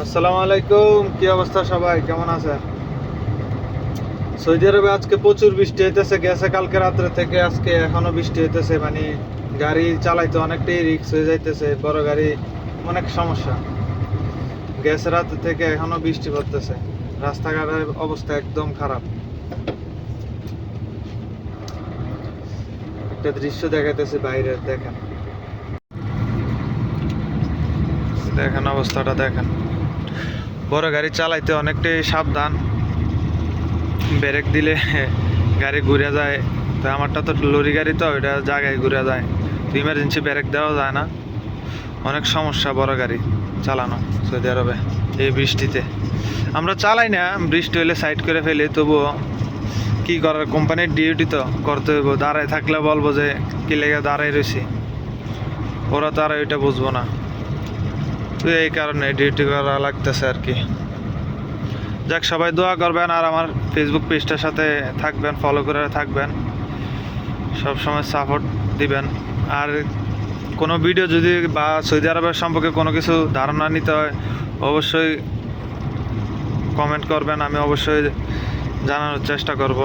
আসসালামু আলাইকুম, কি অবস্থা সবাই, কেমন আছেন? সৌদি আরবে আজকে প্রচুর বৃষ্টি হইতেছে, গেছে কালকে রাত্রে থেকে আজকে এখনো বৃষ্টি হইতেছে। মানে গাড়ি চালাইতে অনেকটাই রিস্ক হয়ে যাইতেছে, বড় গাড়ি অনেক সমস্যা। গেছে রাত থেকে এখনো বৃষ্টি পড়তেছে, রাস্তাঘাটের অবস্থা একদম খারাপ। একটা দৃশ্য দেখাইতেছে বাইরে, দেখেন দেখেন অবস্থাটা দেখেন। বড় গাড়ি চালাইতে অনেকটাই সাবধান, ব্রেক দিলে গাড়ি ঘুরে যায়। তো আমারটা তো লরি গাড়ি, তো ওইটা জায়গায় ঘুরে যায়, তো ইমার্জেন্সি ব্রেক দেওয়া যায় না। অনেক সমস্যা বড় গাড়ি চালানো সৌদি আরবে এই বৃষ্টিতে। আমরা চালাই না, বৃষ্টি হলে সাইড করে ফেলি, তবুও কি করার, কোম্পানির ডিউটি তো করতে হইব। দাঁড়ায় থাকলে বলবো যে কি লেগে দাঁড়াই রয়েছি, ওরা তো আর ওইটা বুঝবো না। তো এই কারণে ডিউটি করা লাগতেছে আর কি। যাক, সবাই দোয়া করবেন আর আমার ফেসবুক পেজটার সাথে থাকবেন, ফলো করে থাকবেন, সব সময় সাপোর্ট দিবেন। আর কোনো ভিডিও যদি বা সৌদি আরবের সম্পর্কে কোনো কিছু ধারণা নিতে হয়, অবশ্যই কমেন্ট করবেন, আমি অবশ্যই জানানোর চেষ্টা করব।